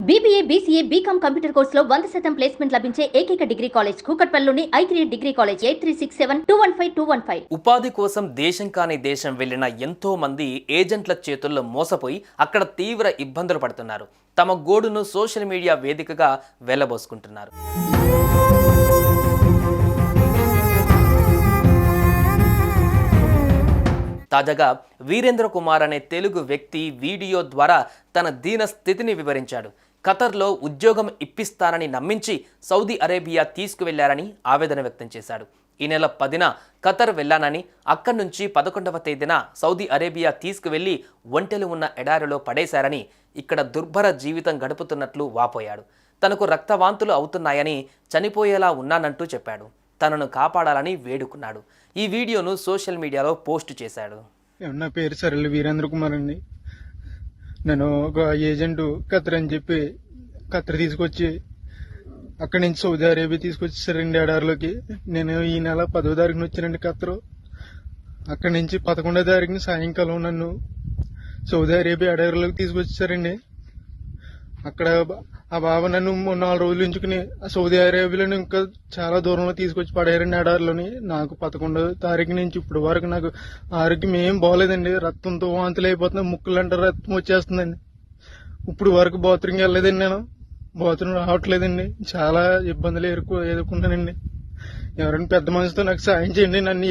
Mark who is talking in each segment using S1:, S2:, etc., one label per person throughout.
S1: BBA, BCA, BCom computer కోర్సులో 100% placement లభించే ఏకైక డిగ్రీ కాలేజ్ కూకట్పల్లిలోని I3 డిగ్రీ కాలేజ్ 8367215215.
S2: ఉపాధి కోసం దేశం కాని దేశం వెళ్లిన ఎంతో మంది ఏజెంట్ల చేతుల్లో మోసపోయి అక్కడ తీవ్ర ఇబ్బందులు పడుతున్నారు. తమ గోడును సోషల్ మీడియా వేదికగా వెళ్లబోసుకుంటున్నారు. తాజాగా వీరేంద్ర కుమార్ అనే తెలుగు వ్యక్తి వీడియో ద్వారా తన దీన స్థితిని వివరించాడు. ఖతర్లో ఉద్యోగం ఇప్పిస్తానని నమ్మించి సౌదీ అరేబియా తీసుకువెళ్లారని ఆవేదన వ్యక్తం చేశాడు. ఈ నెల 10న ఖతర్ వెళ్లానని, అక్కడి నుంచి 11వ తేదీన సౌదీ అరేబియా తీసుకువెళ్లి ఒంటెలు ఉన్న ఎడారిలో పడేశారని, ఇక్కడ దుర్భర జీవితం గడుపుతున్నట్లు వాపోయాడు. తనకు రక్తవాంతులు అవుతున్నాయని, చనిపోయేలా ఉన్నానంటూ చెప్పాడు. తనను కాపాడాలని వేడుకున్నాడు. ఈ వీడియోను సోషల్ మీడియాలో పోస్ట్ చేశాడు.
S3: నా పేరు సరళ వీరేంద్ర కుమార్ అండి. నేను ఒక ఏజెంట్ ఖతర్ అని చెప్పి ఖతర్ తీసుకొచ్చి అక్కడి నుంచి సౌదీ అరేబియా తీసుకొచ్చేసారండి ఎడారిలోకి. నేను ఈ నెల 10వ తారీఖున వచ్చానండి ఖతర్. అక్కడి నుంచి 11వ తారీఖున సాయంకాలం నన్ను సౌదీ అరేబియా ఎడారిలోకి తీసుకొచ్చేసారండి. అక్కడ ఆ బాబా నన్ను 4 రోజులు ఉంచుకుని సౌదీ అరేబియాలో ఇంకా చాలా దూరంలో తీసుకొచ్చి పడేయారండి ఎడారిలోని. నాకు 11వ తారీఖు నుంచి ఇప్పుడు వరకు నాకు ఆరోగ్యం ఏం బాగోలేదండి. రక్తంతో వాంతులు అయిపోతున్నాయి, ముక్కులంటే రక్తం వచ్చేస్తుందండి. ఇప్పుడు వరకు బాత్రూమ్కి వెళ్ళలేదండి, నేను బాత్రూమ్ రావట్లేదండి. చాలా ఇబ్బందులు ఎదుర్కొన్నానండి. ఎవరైనా పెద్ద మనిషితో నాకు సాయం చేయండి. నన్ను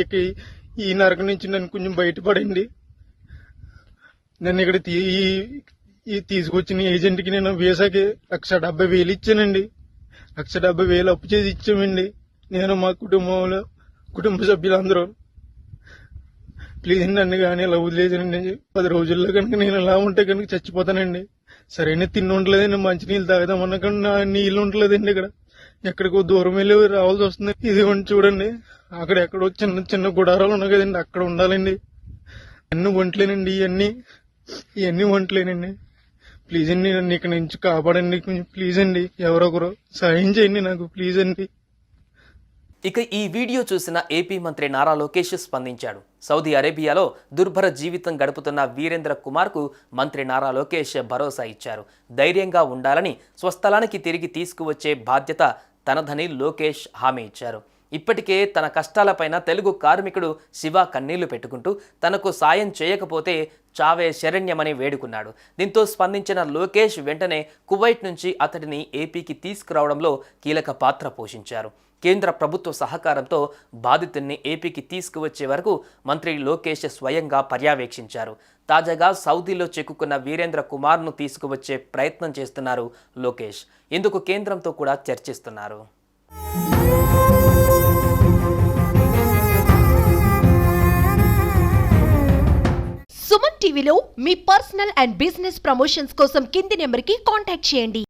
S3: ఈ నరకం నుంచి నన్ను కొంచెం బయటపడండి. నన్ను ఇక్కడ తీసుకొచ్చిన ఏజెంట్కి నేను వీసాకి 1,70,000 ఇచ్చానండి. 1,70,000 అప్పు చేసి ఇచ్చామండి, నేను మా కుటుంబ సభ్యులందరూ. ప్లీజ్ నన్ను కానీ ఇలా వదిలేసానండి. 10 రోజుల్లో కనుక నేను ఇలా ఉంటే కనుక చచ్చిపోతానండి. సరైన తిండి ఉండలేదండి, మంచినీళ్ళు తాగుదామన్నా కానీ నా నీళ్ళు ఉండలేదండి. ఇక్కడ ఎక్కడికో దూరం వెళ్ళి రావాల్సి వస్తుంది. ఇదిగోండి చూడండి, అక్కడ ఎక్కడో చిన్న చిన్న గుడారాలు ఉన్నాయి కదండి, అక్కడ ఉండాలండి. అన్ని వంటలేనండి, ఇవన్నీ వంటలేనండి. ప్లీజ్ అండి, నన్ను ఇక్కడ నుంచి కాపాడండి. ప్లీజ్ అండి, ఎవరొకరు సాయం చేయండి నాకు, ప్లీజ్ అండి.
S2: ఇక ఈ వీడియో చూసిన ఏపీ మంత్రి నారా లోకేష్ స్పందించాడు. సౌదీ అరేబియాలో దుర్భర జీవితం గడుపుతున్న వీరేంద్ర కుమార్కు మంత్రి నారా లోకేష్ భరోసా ఇచ్చారు. ధైర్యంగా ఉండాలని, స్వస్థలానికి తిరిగి తీసుకువచ్చే బాధ్యత తనదని లోకేష్ హామీ ఇచ్చారు. ఇప్పటికే తన కష్టాలపైన తెలుగు కార్మికుడు శివ కన్నీళ్లు పెట్టుకుంటూ తనకు సాయం చేయకపోతే చావే శరణ్యమని వేడుకున్నాడు. దీంతో స్పందించిన లోకేష్ వెంటనే కువైట్ నుంచి అతడిని ఏపీకి తీసుకురావడంలో కీలక పాత్ర పోషించారు. కేంద్ర ప్రభుత్వ సహకారంతో బాధితుల్ని ఏపీకి తీసుకువచ్చే వరకు మంత్రి లోకేష్ స్వయంగా పర్యవేక్షించారు. తాజాగా సౌదీలో చిక్కుకున్న వీరేంద్ర కుమార్ను తీసుకువచ్చే ప్రయత్నం చేస్తున్నారు లోకేష్. ఇందుకు కేంద్రంతో కూడా చర్చిస్తున్నారు.
S4: సుమన్ టీవీలో మీ పర్సనల్ అండ్ బిజినెస్ ప్రమోషన్స్ కోసం కింది నెంబర్కి కాంటాక్ట్ చేయండి.